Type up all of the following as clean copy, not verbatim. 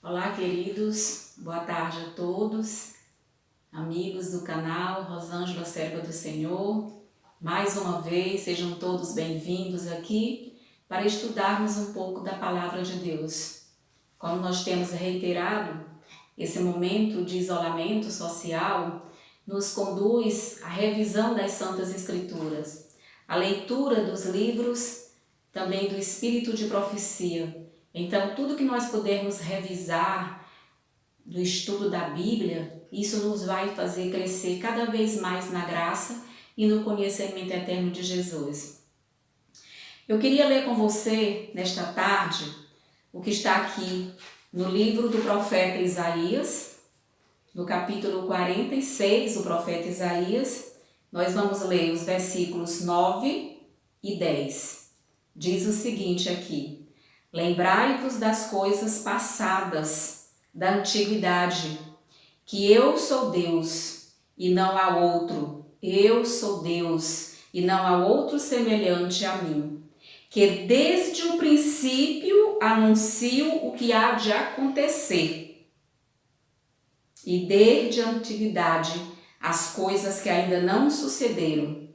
Olá, queridos, boa tarde a todos, amigos do canal Rosângela Serva do Senhor. Mais uma vez, sejam todos bem-vindos aqui para estudarmos um pouco da Palavra de Deus. Como nós temos reiterado, esse momento de isolamento social nos conduz à revisão das Santas Escrituras, à leitura dos livros, também do Espírito de Profecia. Então, tudo que nós pudermos revisar do estudo da Bíblia, isso nos vai fazer crescer cada vez mais na graça e no conhecimento eterno de Jesus. Eu queria ler com você, nesta tarde, o que está aqui no livro do profeta Isaías, no capítulo 46, o profeta Isaías. Nós vamos ler os versículos 9 e 10. Diz o seguinte aqui: Lembrai-vos das coisas passadas, da antiguidade, que eu sou Deus e não há outro. Eu sou Deus e não há outro semelhante a mim, que desde o princípio anuncio o que há de acontecer, e desde a antiguidade as coisas que ainda não sucederam,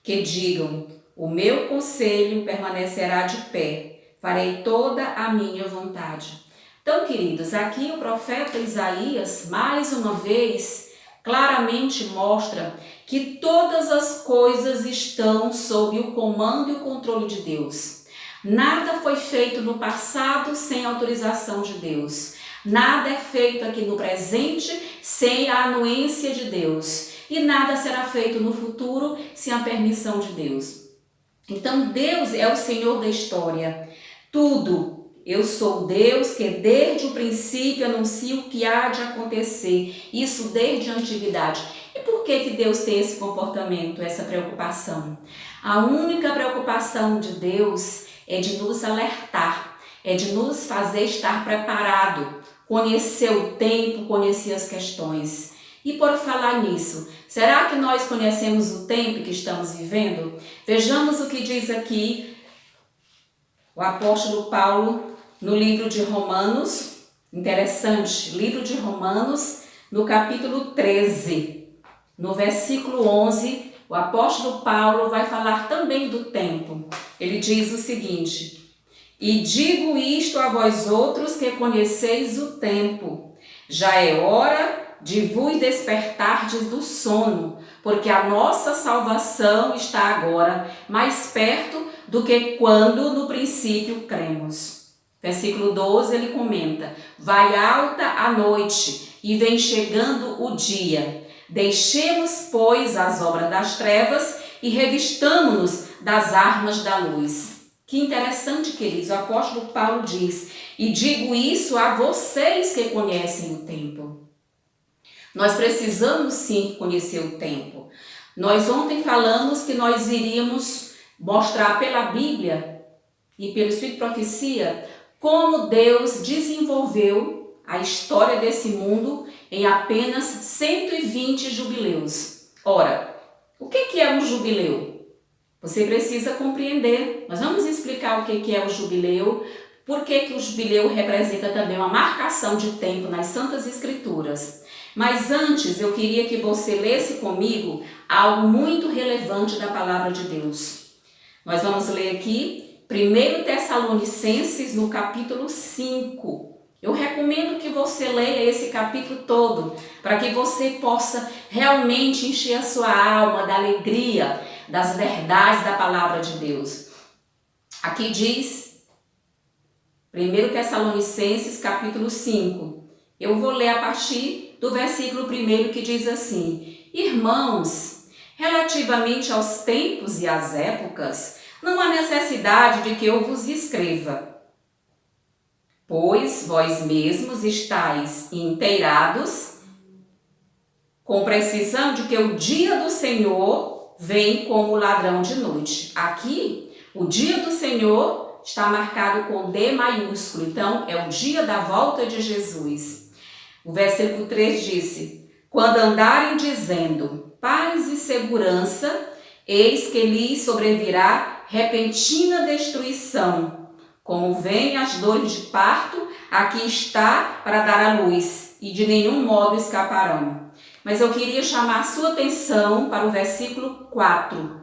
que digam: o meu conselho permanecerá de pé, farei toda a minha vontade. Então, queridos, aqui o profeta Isaías, mais uma vez, claramente mostra que todas as coisas estão sob o comando e o controle de Deus. Nada foi feito no passado sem autorização de Deus. Nada é feito aqui no presente sem a anuência de Deus. E nada será feito no futuro sem a permissão de Deus. Então, Deus é o Senhor da história. Tudo. Eu sou Deus que desde o princípio anuncio o que há de acontecer. Isso desde a antiguidade. E por que Deus tem esse comportamento, essa preocupação? A única preocupação de Deus é de nos alertar, é de nos fazer estar preparado, conhecer o tempo, conhecer as questões. E por falar nisso, será que nós conhecemos o tempo que estamos vivendo? Vejamos o que diz aqui o apóstolo Paulo no livro de Romanos. Interessante, livro de Romanos, no capítulo 13, no versículo 11, o apóstolo Paulo vai falar também do tempo. Ele diz o seguinte: E digo isto a vós outros que conheceis o tempo, já é hora de vos despertardes do sono, porque a nossa salvação está agora mais perto do que quando no princípio cremos. Versículo 12 ele comenta: Vai alta a noite e vem chegando o dia. Deixemos, pois, as obras das trevas e revistamo-nos das armas da luz. Que interessante, queridos, o apóstolo Paulo diz: E digo isso a vocês que conhecem o tempo. Nós precisamos sim conhecer o tempo. Nós ontem falamos que nós iríamos mostrar pela Bíblia e pelo Espírito de Profecia como Deus desenvolveu a história desse mundo em apenas 120 jubileus. Ora, o que é um jubileu? Você precisa compreender. Nós vamos explicar o que é o jubileu, por que o jubileu representa também uma marcação de tempo nas Santas Escrituras. Mas antes eu queria que você lesse comigo algo muito relevante da Palavra de Deus. Nós vamos ler aqui 1 Tessalonicenses no capítulo 5. Eu recomendo que você leia esse capítulo todo, para que você possa realmente encher a sua alma da alegria, das verdades da Palavra de Deus. Aqui diz 1 Tessalonicenses capítulo 5. Eu vou ler a partir do versículo 1 que diz assim: Irmãos, relativamente aos tempos e às épocas, não há necessidade de que eu vos escreva, pois vós mesmos estáis inteirados com precisão de que o dia do Senhor vem como ladrão de noite. Aqui, o dia do Senhor está marcado com D maiúsculo, então é o dia da volta de Jesus. O versículo 3 disse: Quando andarem dizendo paz e segurança, eis que lhes sobrevirá repentina destruição, como vêm as dores de parto aqui está para dar a luz, e de nenhum modo escaparão. Mas eu queria chamar a sua atenção para o versículo 4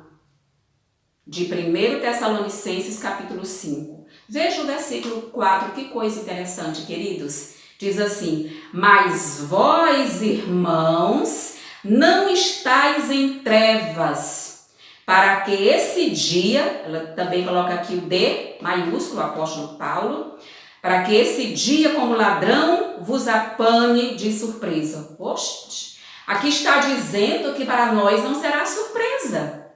de 1 Tessalonicenses capítulo 5. Veja o versículo 4, que coisa interessante, queridos. Diz assim: mas vós, irmãos, não estáis em trevas, para que esse dia, ela também coloca aqui o D maiúsculo, o apóstolo Paulo, para que esse dia como ladrão vos apanhe de surpresa. Oxe, aqui está dizendo que para nós não será surpresa.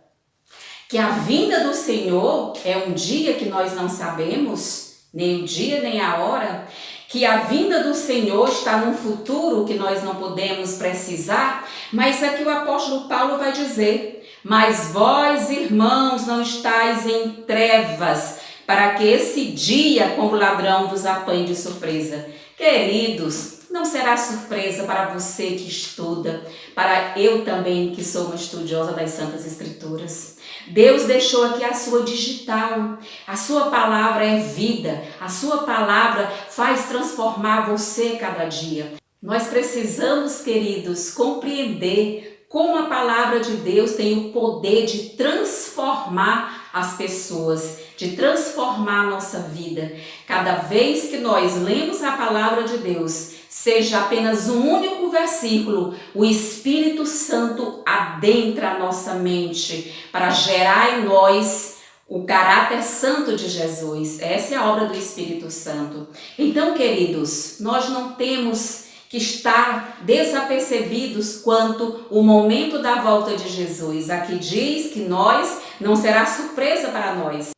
Que a vinda do Senhor é um dia que nós não sabemos, nem o dia nem a hora, que a vinda do Senhor está num futuro que nós não podemos precisar, mas aqui o apóstolo Paulo vai dizer: mas vós, irmãos, não estáis em trevas, para que esse dia como ladrão vos apanhe de surpresa. Queridos, não será surpresa para você que estuda, para eu também que sou uma estudiosa das Santas Escrituras. Deus deixou aqui a sua digital, a sua palavra é vida, a sua palavra faz transformar você cada dia. Nós precisamos, queridos, compreender como a palavra de Deus tem o poder de transformar as pessoas, de transformar a nossa vida. Cada vez que nós lemos a palavra de Deus, seja apenas um único versículo, o Espírito Santo adentra a nossa mente para gerar em nós o caráter santo de Jesus. Essa é a obra do Espírito Santo. Então, queridos, nós não temos que estar desapercebidos quanto o momento da volta de Jesus. Aqui diz que não será surpresa para nós.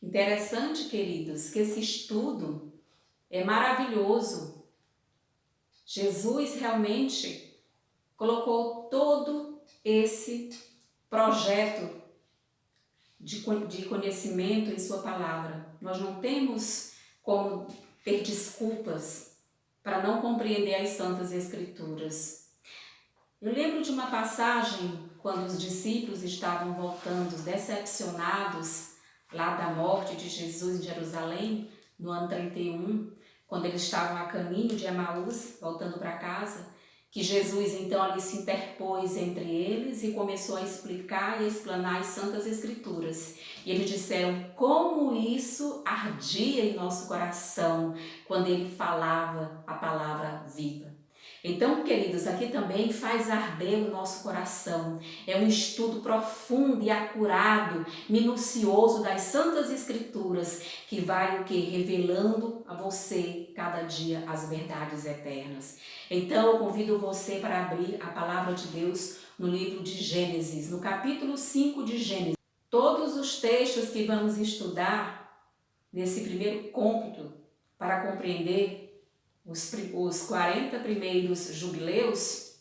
Interessante, queridos, que esse estudo é maravilhoso. Jesus realmente colocou todo esse projeto de conhecimento em sua palavra. Nós não temos como ter desculpas para não compreender as Santas Escrituras. Eu lembro de uma passagem quando os discípulos estavam voltando decepcionados lá da morte de Jesus em Jerusalém, no ano 31, quando eles estavam a caminho de Emaús, voltando para casa, que Jesus então ali se interpôs entre eles e começou a explicar e explanar as Santas Escrituras. E eles disseram como isso ardia em nosso coração quando ele falava a palavra viva. Então, queridos, aqui também faz arder o nosso coração. É um estudo profundo e acurado, minucioso das Santas Escrituras, que vai revelando a você cada dia as verdades eternas. Então, eu convido você para abrir a palavra de Deus no livro de Gênesis, no capítulo 5 de Gênesis. Todos os textos que vamos estudar nesse primeiro cômputo para compreender os 40 primeiros jubileus,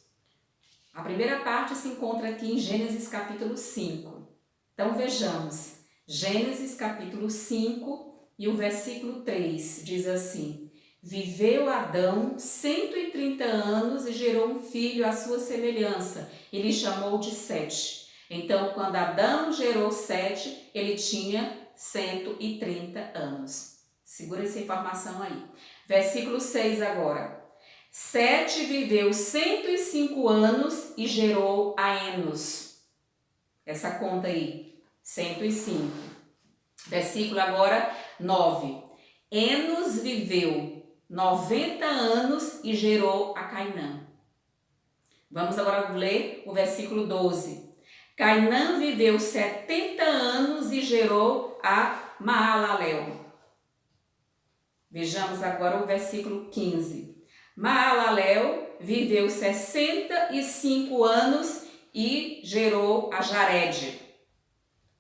a primeira parte se encontra aqui em Gênesis capítulo 5. Então vejamos, Gênesis capítulo 5 e o versículo 3 diz assim: viveu Adão 130 anos e gerou um filho à sua semelhança, e lhe chamou de Sete. Então, quando Adão gerou Sete, ele tinha 130 anos. Segura essa informação aí. Versículo 6 agora. Sete viveu 105 anos e gerou a Enos. Essa conta aí, 105. Versículo agora 9. Enos viveu 90 anos e gerou a Cainã. Vamos agora ler o versículo 12. Cainã viveu 70 anos e gerou a Maalalel. Vejamos agora o versículo 15. Maalalel viveu 65 anos e gerou a Jared.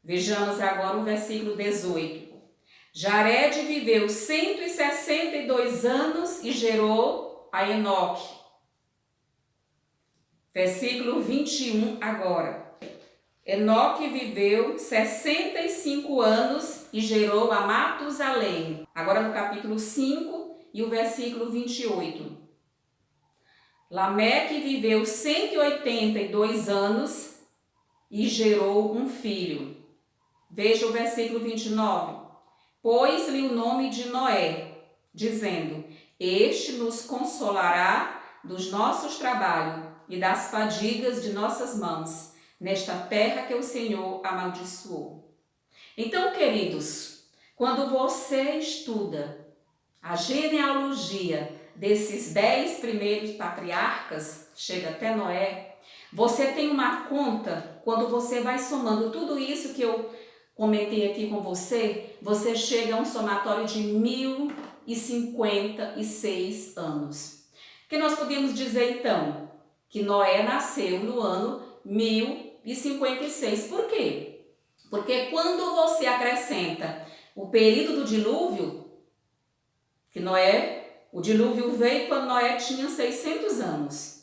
Vejamos agora o versículo 18. Jared viveu 162 anos e gerou a Enoque. Versículo 21 agora. Enoque viveu 65 anos e gerou a Matusalém. Agora no capítulo 5 e o versículo 28. Lameque viveu 182 anos e gerou um filho. Veja o versículo 29. Pôs-lhe o nome de Noé dizendo: Este nos consolará dos nossos trabalhos e das fadigas de nossas mãos, nesta terra que o Senhor amaldiçoou. Então, queridos, quando você estuda a genealogia desses 10 primeiros patriarcas, chega até Noé, você tem uma conta, quando você vai somando tudo isso que eu comentei aqui com você, você chega a um somatório de 1056 anos. Que nós podemos dizer então que Noé nasceu no ano 1056. Por quê? Porque quando você acrescenta o período do dilúvio, que o dilúvio veio quando Noé tinha 600 anos.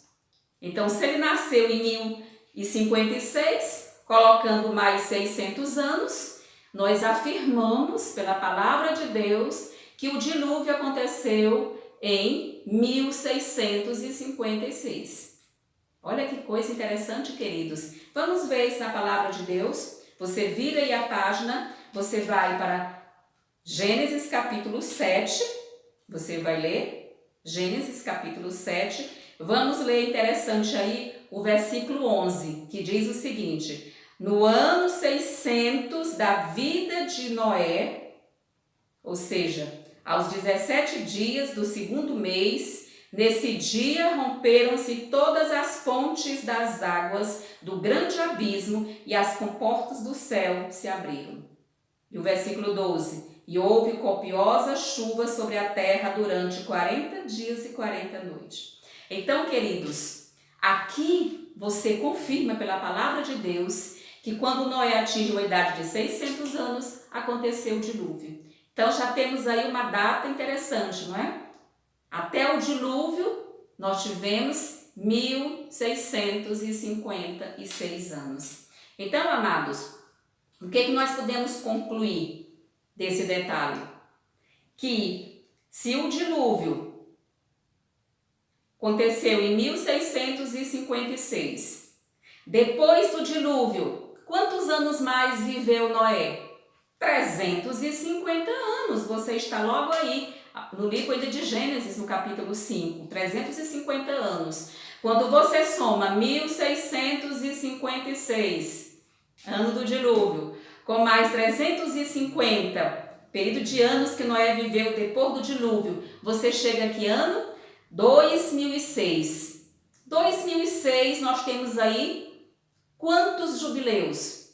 Então, se ele nasceu em 1056, colocando mais 600 anos, nós afirmamos pela palavra de Deus que o dilúvio aconteceu em 1656. Olha que coisa interessante, queridos. Vamos ver isso na palavra de Deus. Você vira aí a página, você vai para Gênesis capítulo 7, você vai ler Gênesis capítulo 7. Vamos ler interessante aí o versículo 11, que diz o seguinte: no ano 600 da vida de Noé, ou seja, aos 17 dias do segundo mês, nesse dia romperam-se todas as fontes das águas do grande abismo e as comportas do céu se abriram. E o versículo 12: e houve copiosa chuva sobre a terra durante 40 dias e 40 noites. Então, queridos, aqui você confirma pela palavra de Deus que quando Noé atingiu a idade de 600 anos, aconteceu o dilúvio. Então, já temos aí uma data interessante, não é? Até o dilúvio, nós tivemos 1656 anos. Então, amados, o que nós podemos concluir desse detalhe? Que se o dilúvio aconteceu em 1656, depois do dilúvio, quantos anos mais viveu Noé? 350 anos. Você está logo aí no livro de Gênesis, no capítulo 5, 350 anos. Quando você soma 1656, ano do dilúvio, com mais 350, período de anos que Noé viveu depois do dilúvio, você chega a que ano? 2006. 2006 nós temos aí quantos jubileus?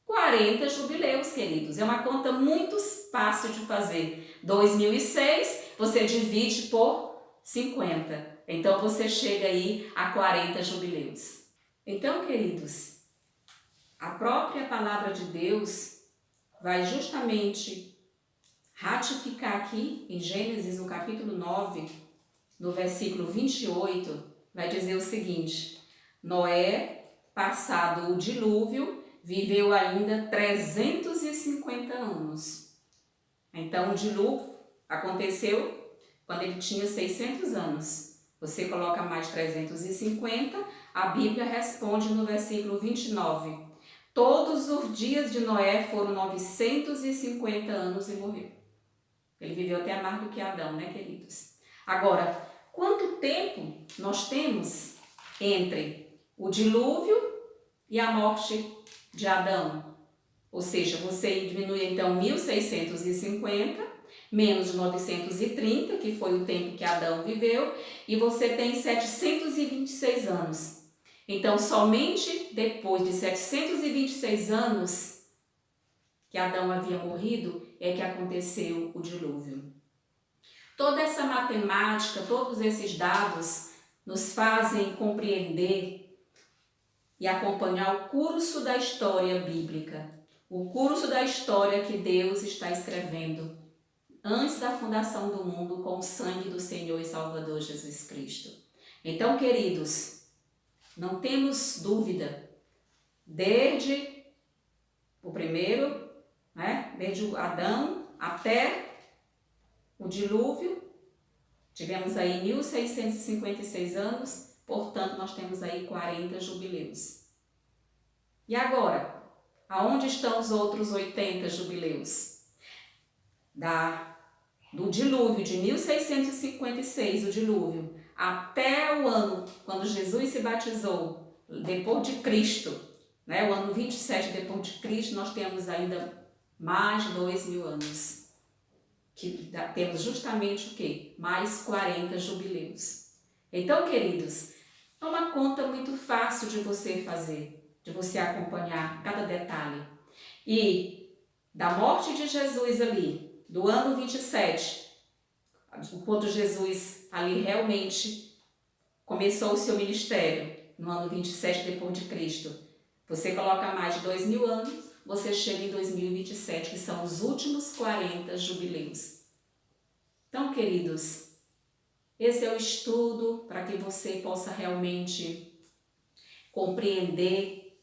40 jubileus, queridos. É uma conta muito fácil de fazer. 2006 você divide por 50. Então você chega aí a 40 jubileus. Então, queridos, a própria palavra de Deus vai justamente ratificar aqui em Gênesis, no capítulo 9, no versículo 28, vai dizer o seguinte: Noé, passado o dilúvio, viveu ainda 350 anos. Então, o dilúvio aconteceu quando ele tinha 600 anos. Você coloca mais 350, a Bíblia responde no versículo 29. Todos os dias de Noé foram 950 anos e morreu. Ele viveu até mais do que Adão, né, queridos? Agora, quanto tempo nós temos entre o dilúvio e a morte de Adão? Ou seja, você diminui então 1650 menos 930, que foi o tempo que Adão viveu, e você tem 726 anos. Então, somente depois de 726 anos que Adão havia morrido, é que aconteceu o dilúvio. Toda essa matemática, todos esses dados nos fazem compreender e acompanhar o curso da história bíblica, o curso da história que Deus está escrevendo antes da fundação do mundo com o sangue do Senhor e Salvador Jesus Cristo. Então, queridos, não temos dúvida, desde o primeiro, desde Adão até o dilúvio, tivemos aí 1656 anos, portanto, nós temos aí 40 jubileus. E agora, aonde estão os outros 80 jubileus? Da do dilúvio de 1656, o dilúvio, até o ano quando Jesus se batizou, depois de Cristo, né, o ano 27 depois de Cristo, nós temos ainda mais de 2000 anos. Que temos justamente o quê? Mais 40 jubileus. Então, queridos, é uma conta muito fácil de você fazer, de você acompanhar cada detalhe. E da morte de Jesus ali, do ano 27, quando Jesus ali realmente começou o seu ministério, no ano 27 depois de Cristo, você coloca mais de 2000 anos, você chega em 2027, que são os últimos 40 jubileus. Então, queridos, esse é o estudo para que você possa realmente compreender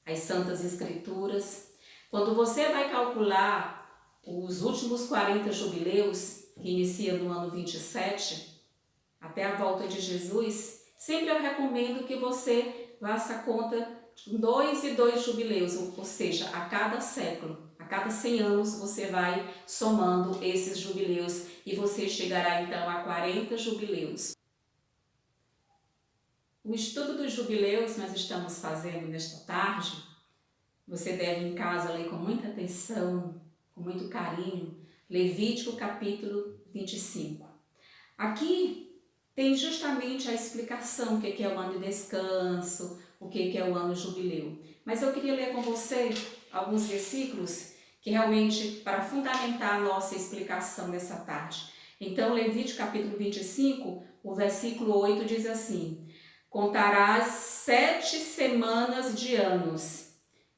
as Santas Escrituras. Quando você vai calcular os últimos 40 jubileus, que inicia no ano 27, até a volta de Jesus, sempre eu recomendo que você faça a conta de 2 e 2 jubileus, ou seja, a cada século, a cada 100 anos você vai somando esses jubileus e você chegará então a 40 jubileus. O estudo dos jubileus nós estamos fazendo nesta tarde. Você deve em casa ler com muita atenção, com muito carinho, Levítico capítulo 25. Aqui tem justamente a explicação, o que é o ano de descanso, o que é o ano jubileu. Mas eu queria ler com você alguns versículos que realmente para fundamentar a nossa explicação dessa tarde. Então, Levítico capítulo 25, o versículo 8 diz assim: contarás 7 semanas de anos,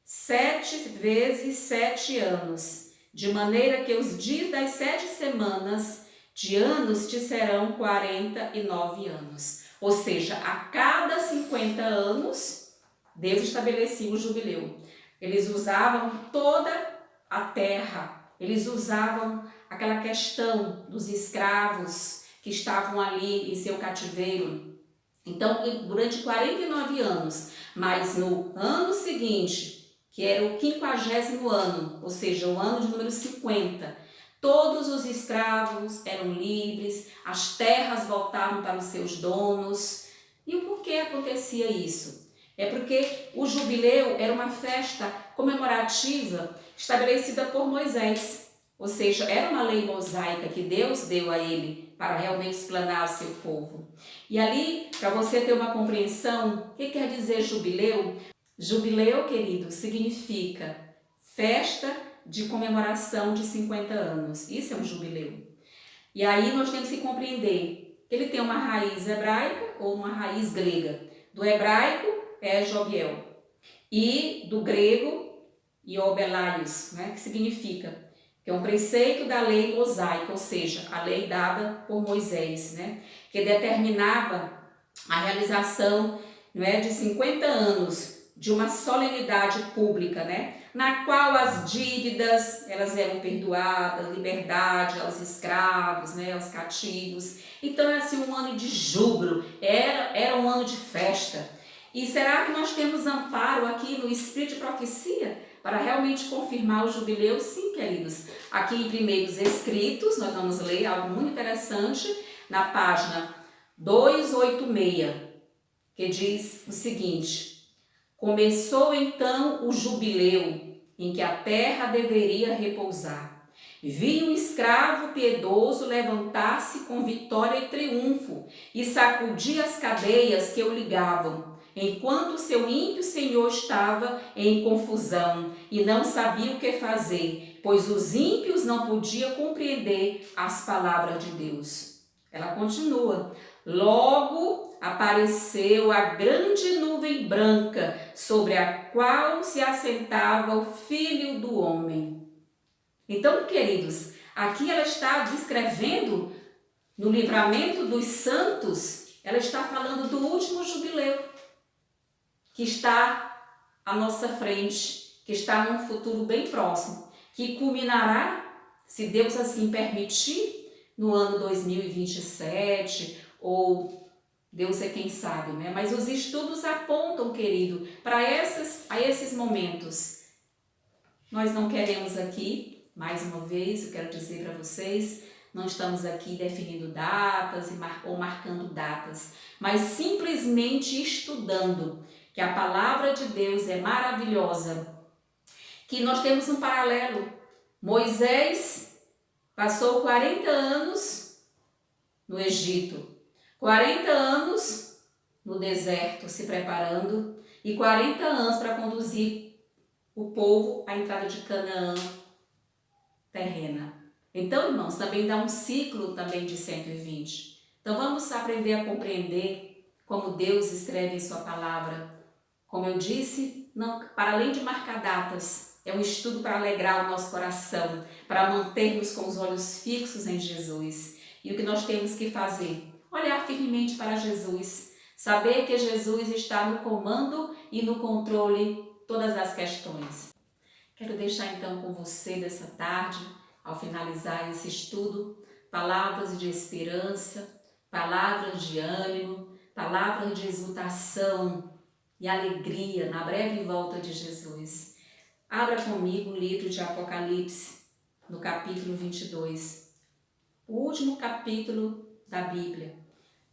7 vezes 7 anos, de maneira que os dias das 7 semanas de anos te serão 49 anos. Ou seja, a cada 50 anos, Deus estabelecia o jubileu. Eles usavam toda a terra, eles usavam aquela questão dos escravos que estavam ali em seu cativeiro. Então, durante 49 anos, mas no ano seguinte, que era o 50º ano, ou seja, o ano de número 50, todos os escravos eram livres, as terras voltavam para os seus donos. E o porquê acontecia isso? É porque o jubileu era uma festa comemorativa estabelecida por Moisés. Ou seja, era uma lei mosaica que Deus deu a ele para realmente explanar o seu povo. E ali, para você ter uma compreensão, o que quer dizer jubileu? Jubileu, querido, significa festa de comemoração de 50 anos. Isso é um jubileu. E aí nós temos que compreender que ele tem uma raiz hebraica ou uma raiz grega. Do hebraico é Jobiel e do grego Iobelaios, né, que significa que é um preceito da lei mosaica, ou seja, a lei dada por Moisés, né, que determinava a realização, né, de 50 anos de uma solenidade pública, né, na qual as dívidas elas eram perdoadas, liberdade aos escravos, né, aos cativos. Então é assim um ano de júbilo, era um ano de festa. E será que nós temos amparo aqui no Espírito de Profecia para realmente confirmar o jubileu? Sim, queridos. Aqui em Primeiros Escritos, nós vamos ler algo muito interessante na página 286, que diz o seguinte: começou então o jubileu em que a terra deveria repousar. Vi um escravo piedoso levantar-se com vitória e triunfo e sacudir as cadeias que o ligavam, enquanto seu ímpio senhor estava em confusão e não sabia o que fazer, pois os ímpios não podiam compreender as palavras de Deus. Ela continua: logo apareceu a grande nuvem branca sobre a qual se assentava o Filho do Homem. Então, queridos, aqui ela está descrevendo no livramento dos santos, ela está falando do último jubileu que está à nossa frente, que está num futuro bem próximo, que culminará, se Deus assim permitir, no ano 2027 ou Deus é quem sabe, né? Mas os estudos apontam, querido, para esses momentos. Nós não queremos aqui, mais uma vez, eu quero dizer para vocês, Não estamos aqui definindo datas ou marcando datas, mas simplesmente estudando que a palavra de Deus é maravilhosa, que nós temos um paralelo. Moisés passou 40 anos no Egito, 40 anos no deserto se preparando e 40 anos para conduzir o povo à entrada de Canaã terrena. Então, irmãos, também dá um ciclo também de 120. Então, vamos aprender a compreender como Deus escreve em sua palavra. Como eu disse, não, para além de marcar datas, é um estudo para alegrar o nosso coração, para mantermos com os olhos fixos em Jesus. E o que nós temos que fazer? Olhar firmemente para Jesus, saber que Jesus está no comando e no controle de todas as questões. Quero deixar então com você dessa tarde, ao finalizar esse estudo, palavras de esperança, palavras de ânimo, palavras de exultação e alegria na breve volta de Jesus. Abra comigo o livro de Apocalipse, no capítulo 22, o último capítulo da Bíblia.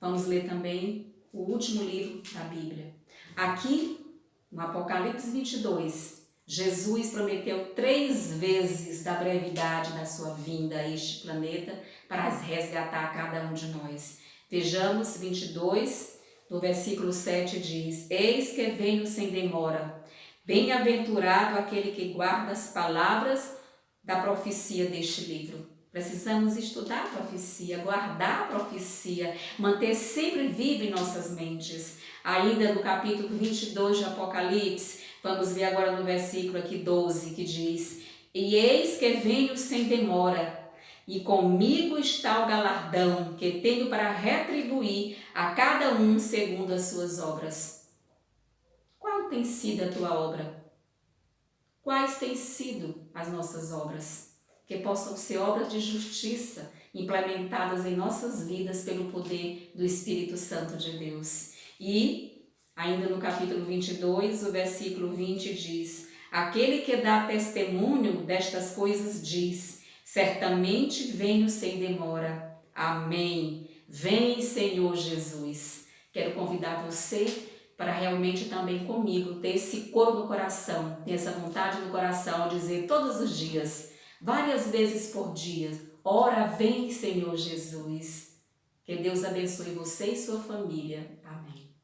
Vamos ler também o último livro da Bíblia. Aqui, no Apocalipse 22, Jesus prometeu 3 vezes da brevidade da sua vinda a este planeta para resgatar cada um de nós. Vejamos 22, no versículo 7 diz: Eis que venho sem demora. Bem-aventurado aquele que guarda as palavras da profecia deste livro. Precisamos estudar a profecia, guardar a profecia, manter sempre viva em nossas mentes. Ainda no capítulo 22 de Apocalipse, vamos ver agora no versículo aqui 12, que diz: E eis que venho sem demora, e comigo está o galardão que tenho para retribuir a cada um segundo as suas obras. Qual tem sido a tua obra? Quais têm sido as nossas obras? Que possam ser obras de justiça implementadas em nossas vidas pelo poder do Espírito Santo de Deus. E, ainda no capítulo 22, o versículo 20 diz: Aquele que dá testemunho destas coisas diz: Certamente venho sem demora. Amém. Vem, Senhor Jesus. Quero convidar você para realmente também comigo ter esse coro no coração, ter essa vontade no coração ao dizer todos os dias, várias vezes por dia: ora, vem, Senhor Jesus. Que Deus abençoe você e sua família. Amém.